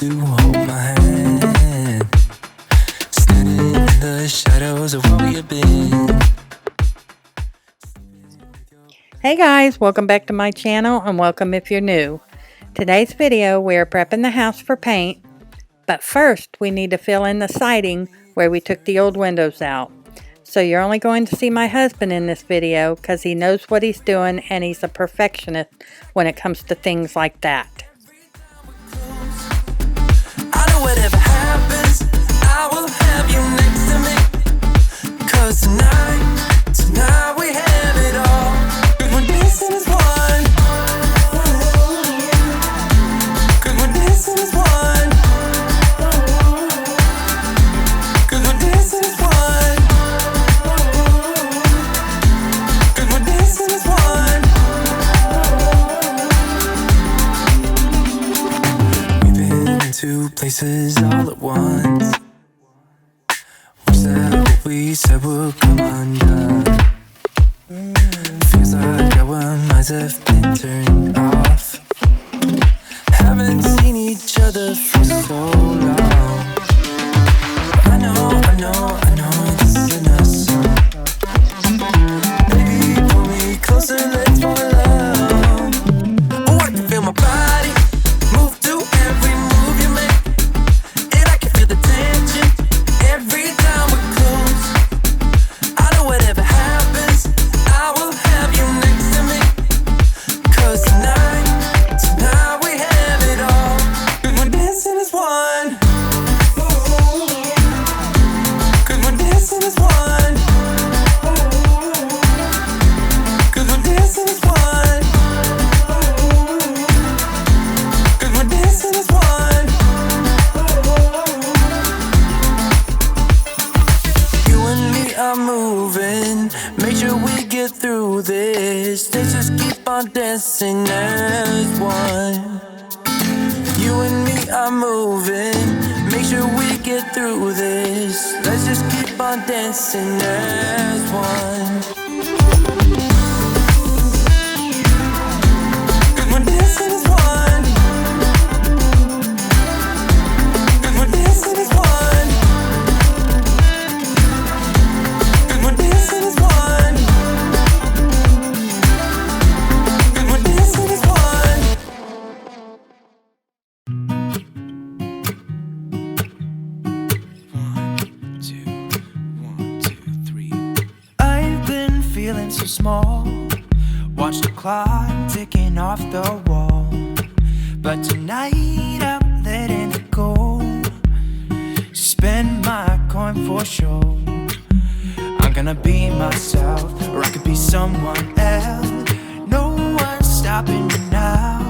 to hold my hand, standing in the shadows of where we have been. Hey guys, welcome back to my channel and welcome if you're new. Today's video we are prepping the house for paint, but first we need to fill in the siding where we took the old windows out. So you're only going to see my husband in this video because he knows what he's doing and he's a perfectionist when it comes to things like that. I know whatever happens, I will have you next to me. 'Cause tonight we have it all. 'Cause we're dancing as one. 'Cause we're dancing as one. 'Cause we're dancing as one. 'Cause we're dancing as one. We've been in two places all at once. We said what we said would come undone. Feels like our minds have been turned off. Haven't seen each other for so long. I know this isn't a song. Baby, pull me closer, let's fall in love. Oh, I can feel my body move to every move you make, and I can feel the tension every time we're close. I know whatever happens, I will have you next to me. 'Cause tonight we have it all. 'Cause we're dancing as one. 'Cause we're dancing as one. 'Cause we're dancing as one. 'Cause we're dancing as one. You and me are moving, make sure we get through this. Let's just keep on dancing as one. You and me are moving, make sure we get through this. Let's just keep on dancing as one. 'Cause we're dancing as one. 'Cause we're dancing as one. 'Cause we're dancing as one. 'Cause we're dancing as one. One, two, three. I've been feeling so small. Watch the clock ticking off the wall. But tonight I'm letting it go. Spend my coin for sure. I'm gonna be myself, or I could be someone else. No one's stopping me now.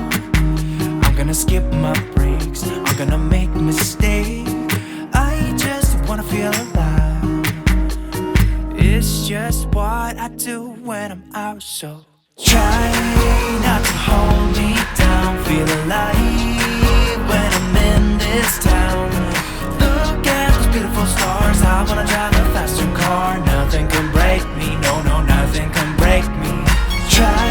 I'm gonna skip my breaks, I'm gonna make mistakes. I just wanna feel alive. It's just what I do when I'm out, so try not to hold me down. Feel alive when I'm in this town. Look at those beautiful stars. I wanna drive a faster car. Nothing can break me, no, nothing can break me. Try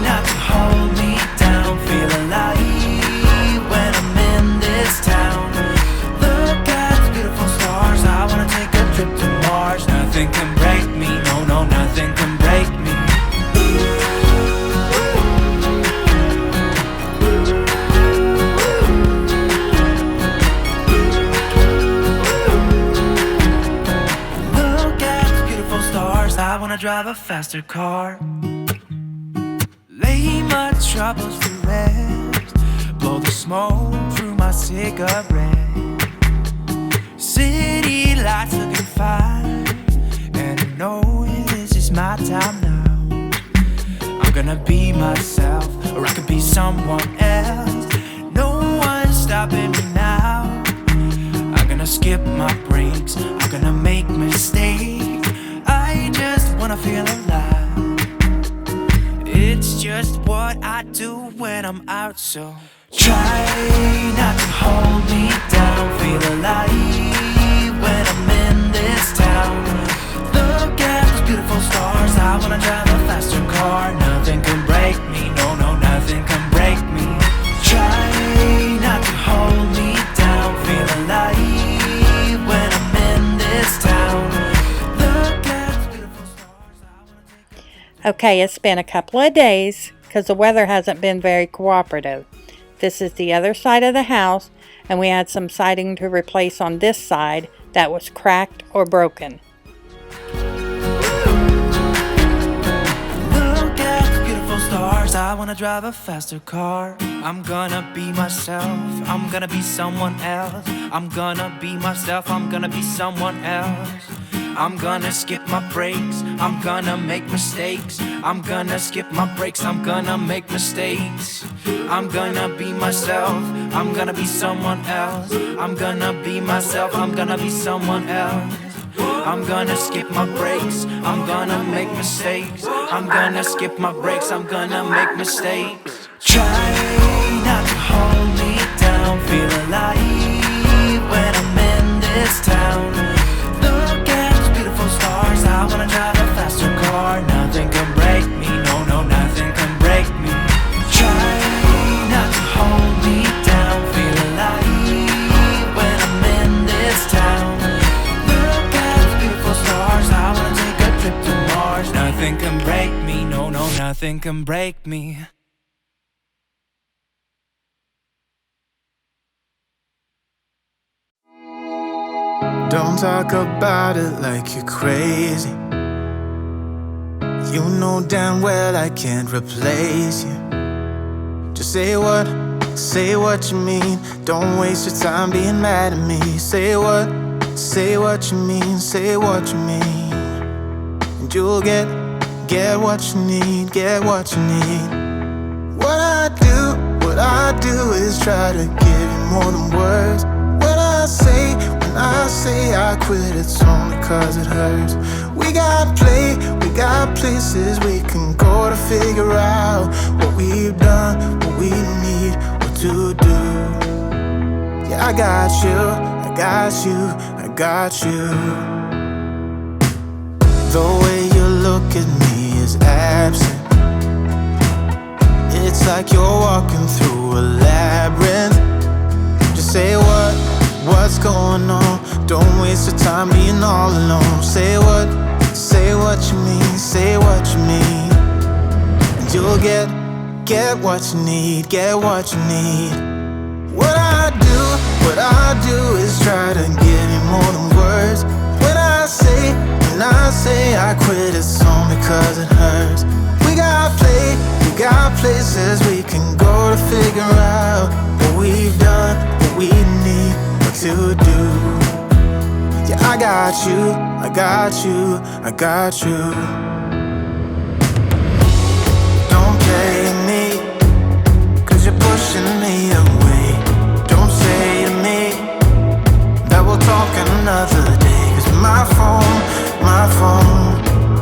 not to hold me down. Feel alive when I'm in this town. Look at those beautiful stars. I wanna take a trip to Mars. Nothing can break me, no, nothing can break me. Look at those beautiful stars. I wanna drive a faster car. Lay my troubles to rest. Blow the smoke through my cigarette. City lights looking fine, and I know this is my time now. I'm gonna be myself, or I could be someone else. No one's stopping me now. I'm gonna skip my breaks, I'm gonna make mistakes. I just wanna feel alive. It's just what I do when I'm out, so try not to hold me down. Feel alive when I'm in this town. Look at those beautiful stars. I wanna drive a faster car. Nothing can break me, no, nothing can break me. Try not to hold me Okay, it's been a couple of days because the weather hasn't been very cooperative. This is the other side of the house, and we had some siding to replace on this side that was cracked or broken. Look at the beautiful stars. I wanna drive a faster car. I'm gonna be myself. I'm gonna be someone else. I'm gonna be myself. I'm gonna be someone else. I'm gonna skip my breaks. I'm gonna make mistakes. I'm gonna skip my breaks. I'm gonna make mistakes. I'm gonna be myself. I'm gonna be someone else. I'm gonna be myself. I'm gonna be someone else. I'm gonna skip my breaks. I'm gonna make mistakes. I'm gonna skip my breaks. I'm gonna make mistakes. Try not to hold me down. Feel alive when I'm in this town. Look at those beautiful stars. I wanna drive a faster car. Nothing can break me. No, no, nothing can break me. Try not to hold me down. Feel alive when I'm in this town. Look at those beautiful stars. I wanna take a trip to Mars. Nothing can break me. No, no, nothing can break me. Don't talk about it like you're crazy. You know damn well I can't replace you. Just say what you mean. Don't waste your time being mad at me. Say what you mean. Say what you mean. And you'll get what you need. Get what you need. What I do is try to give you more than words. When I say I quit, it's only cause it hurts. We got places we can go to figure out what we've done, what we need, what to do. Yeah, I got you. The way you look at me is absent. It's like you're walking through a labyrinth. Just say what's going on. Don't waste your time being all alone. Say what you mean. Say what you mean. And you'll get what you need. Get what you need. What I do is try to give you more than words. When I say I quit, it's only cause it hurts. We got places we can go to figure out what we've done, what we need, what to do. Yeah, I got you. Don't play me, cause you're pushing me away. Don't say to me that we'll talk another day. Cause my phone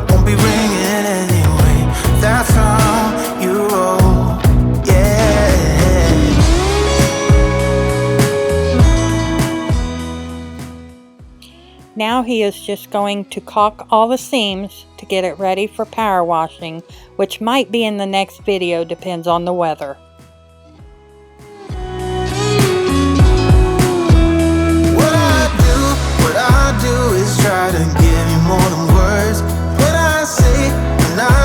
won't be ringing anyway. That's how you roll, yeah. Now he is just going to caulk all the seams to get it ready for power washing, which might be in the next video, depends on the weather. What I do is try to give you more than words. When I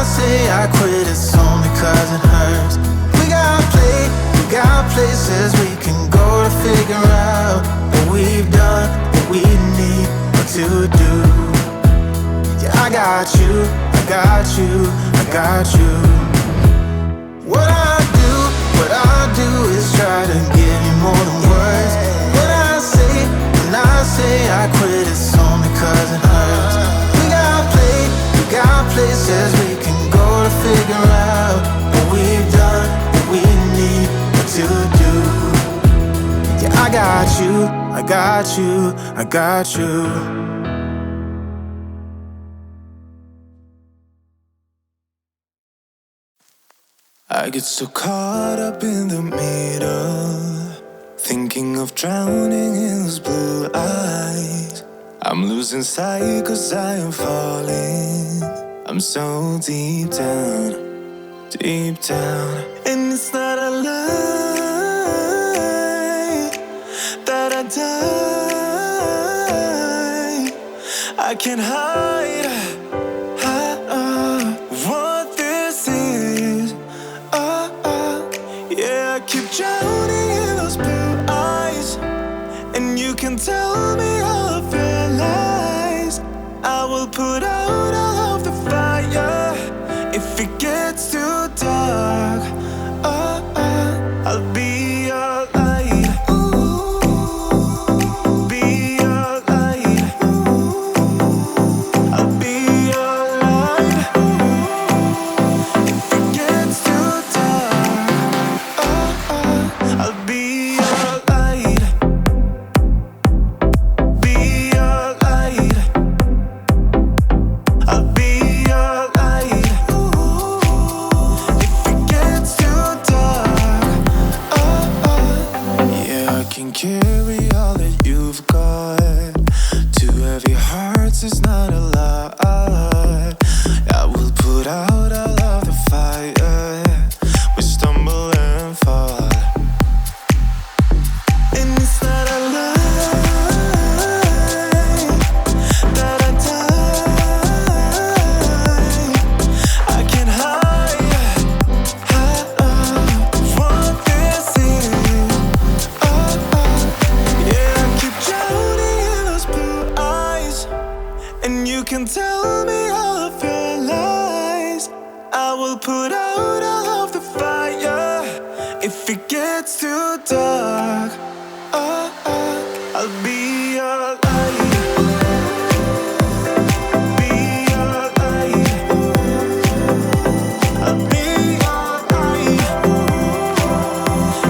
say I quit, it's only cause it hurts. We got places we can go to figure out what we've done, what we need, what to do. Yeah, I got you. What I do is try to give you more than words. When I say I quit, it's only cause it hurts. We got places we can go to figure out what we've done, what we need, what to do. Yeah, I got you. I get so caught up in the middle, thinking of drowning in those blue eyes. I'm losing sight cause I am falling. I'm so deep down. And it's not a lie that I die. I can't hide what put out all of the fire. If it gets too dark, I'll be your light. Be your light. I'll be your light. If it gets too dark, I'll be your light. Be your light. I'll be your light. If it gets too dark, yeah, I can carry all that you've got. Two heavy hearts is not a lot. I will put out all of the fire. We stumble and fall, and it's not a lie that I die. I can't hide what this is. Yeah, I keep drowning in those blue eyes, and you can tell me all of your lies. I will put out all of the fire. If it gets too dark, I'll be your light. Be your light. I'll be your light.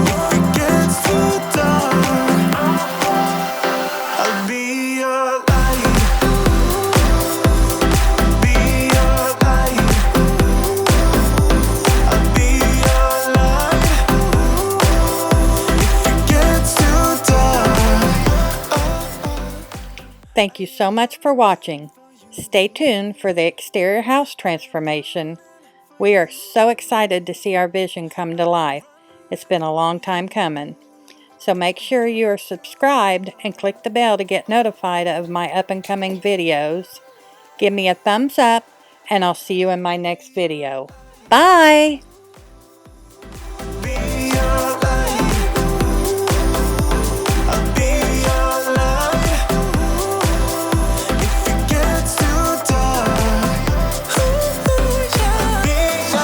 If it gets too dark, I'll be your light. Be your light. I'll be your light. If it gets too dark. Thank you so much for watching. Stay tuned for the exterior house transformation. We are so excited to see our vision come to life. It's been a long time coming. So make sure you are subscribed and click the bell to get notified of my up and coming videos. Give me a thumbs up and I'll see you in my next video. Bye!